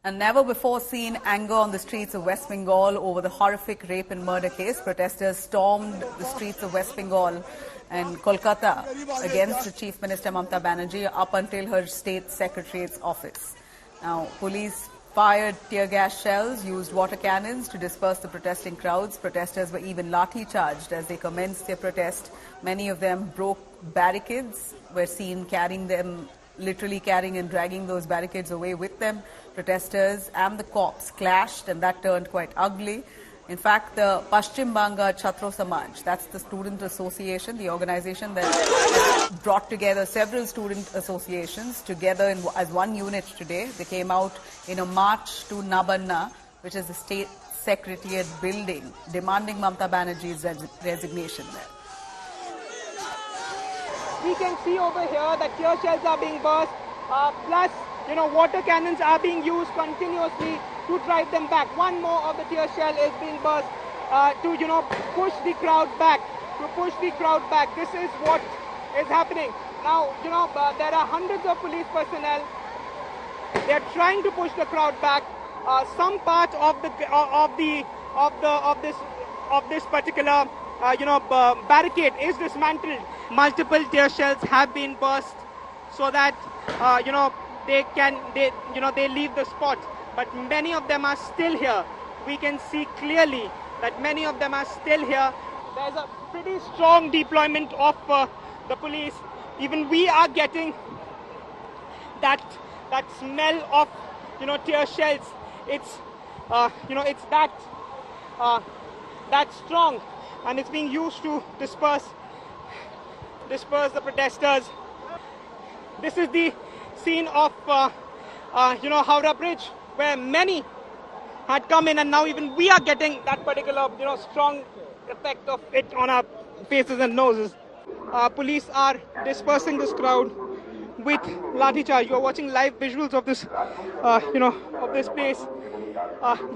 A never-before-seen anger on the streets of West Bengal over the horrific rape and murder case. Protesters stormed the streets of West Bengal and Kolkata against the Chief Minister Mamata Banerjee up until her state secretariat's office. Now, police fired tear gas shells, used water cannons to disperse the protesting crowds. Protesters were even lathi-charged as they commenced their protest. Many of them broke barricades, were seen literally carrying and dragging those barricades away with them. Protesters and the cops clashed, and that turned quite ugly. In fact, the Paschim Banga Chhatro Samaj, that's the student association, the organization that brought together several student associations together as one unit today. They came out in a march to Nabanna, which is the state secretariat building, demanding Mamata Banerjee's resignation there. We can see over here that tear shells are being burst, plus, water cannons are being used continuously to drive them back. One more of the tear shell is being burst to, push the crowd back. This is what is happening. Now, there are hundreds of police personnel. They are trying to push the crowd back. Some part of this particular barricade is dismantled. Multiple tear shells have been burst so that they leave the spot, but many of them are still here. We can see clearly that many of them are still here. There's a pretty strong deployment of the police. Even we are getting that smell of tear shells. It's it's that strong, and it's being used to disperse the protesters. This is the scene of Howrah Bridge, where many had come in, and now even we are getting that particular strong effect of it on our faces and noses. Police are dispersing this crowd with lathi charge. You are watching live visuals of this of this place.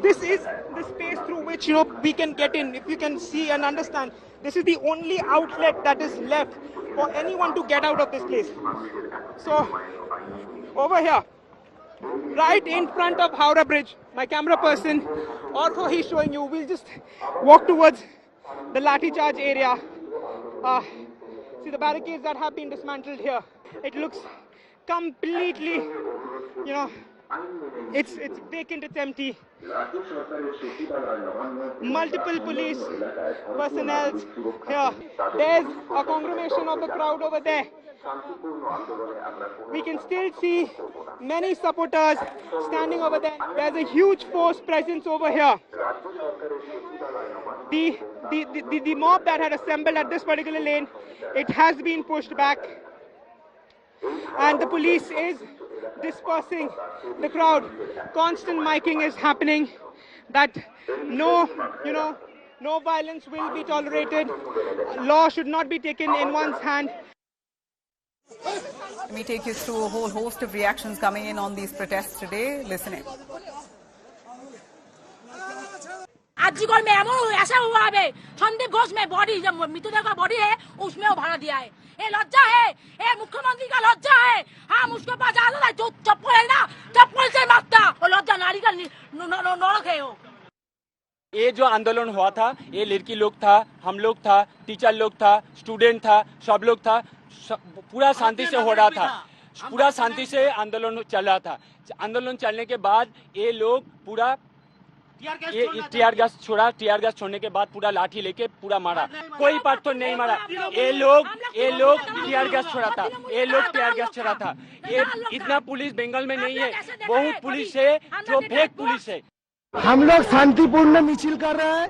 This is the space through which we can get in. If you can see and understand, this is the only outlet that is left for anyone to get out of this place. So over here, right in front of Howrah Bridge, my camera person, also he's showing you, we'll just walk towards the lathi charge area. See the barricades that have been dismantled here. It looks completely, it's vacant, it's empty. Multiple police personnel here. There's a congregation of the crowd over there. We can still see many supporters standing over there. There's a huge force presence over here. The mob that had assembled at this particular lane, it has been pushed back, and the police is dispersing the crowd. Constant miking is happening that no violence will be tolerated. Law should not be taken in one's hand. Let me take you through a whole host of reactions coming in on these protests today. Listen in. आजकल में ऐसा हुआ है, संदीप घोष में body जब मृतदेह का body है उसमें वो भरा दिया है. ये लज्जा है, ये मुख्यमंत्री का लज्जा है. हम उसके पास जाते हैं, जो चप्पल है ना, चप्पल से मारता. वो लज्जा नारी का नरक है. वो ये जो आंदोलन हुआ था, ये लड़की लोग था, हम लोग था, टीचर लोग था, स्टूडेंट था, सब लोग था. पूरा शांति से हो रहा था. पूरा शांति से आंदोलन चल रहा था. आंदोलन चलने के बाद ये लोग पूरा टीआर गैस छोड़ा. टीआर गैस छोड़ने के बाद पूरा लाठी लेके पूरा मारा. कोई पार्ट तो नहीं मारा. ये लोग टीआर गैस छोड़ा था. ये लोग टीआर गैस छोड़ा था. ये इतना पुलिस बंगाल में नहीं है. बहुत पुलिस है जो फेक पुलिस है. हम लोग शांतिपूर्ण मिছিল कर रहे हैं.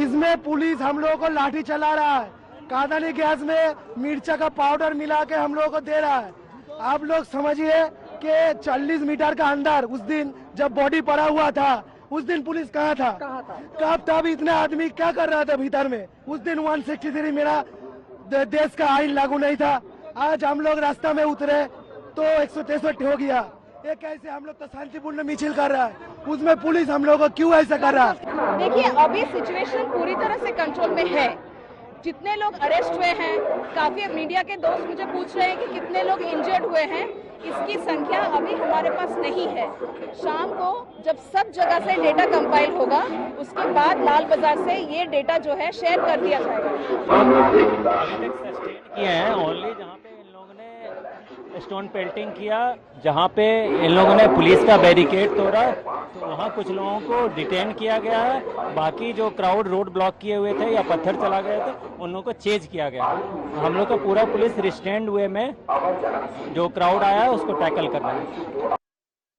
इसमें पुलिस हम लोगों को लाठी चला रहा है. कादानी गैस में मिर्चा का पाउडर मिला के हम लोगों को दे रहा है. आप लोग समझिए कि 40 मीटर का अंदर उस दिन जब बॉडी पड़ा हुआ था, उस दिन पुलिस कहाँ था? कब तब इतने आदमी क्या कर रहा था भीतर में? उस दिन 163 मेरा देश का आइन लागू नहीं था. आज हम लोग रास्ता में उतरे तो 163 हो गया. ये कैसे? हम लोग तो शांतिपूर्ण मिছিল कर रहा है, उसमें पुलिस हम लोग को क्यों ऐसा कर रहा है? देखिए, अभी सिचुएशन पूरी तरह से कंट्रोल में है, जितने लोग अरेस्ट हुए हैं, काफी मीडिया के दोस्त मुझे पूछ रहे हैं कि कितने लोग इंजर्ड हुए हैं, इसकी संख्या अभी हमारे पास नहीं है। शाम को जब सब जगह से डेटा कंपाइल होगा, उसके बाद लाल बाजार से ये डेटा जो है शेयर कर दिया जाएगा। किए हैं ओनली जहाँ पे इन लोगों ने स्टोन पेल्टिंग किया, जहाँ पे इन लोगों ने पुलिस का बैरिकेड तोड़ा, तो वहाँ कुछ लोगों को डिटेन किया गया है। बाकी जो क्राउड रोड ब्लॉक किए हुए थे या पत्थर चला गए थे, उन लोगों को चेज किया गया। हम लोग का पूरा पुलिस रिस्ट्रेंड वे में जो क्राउड आया है उसको टैकल कर रहा है।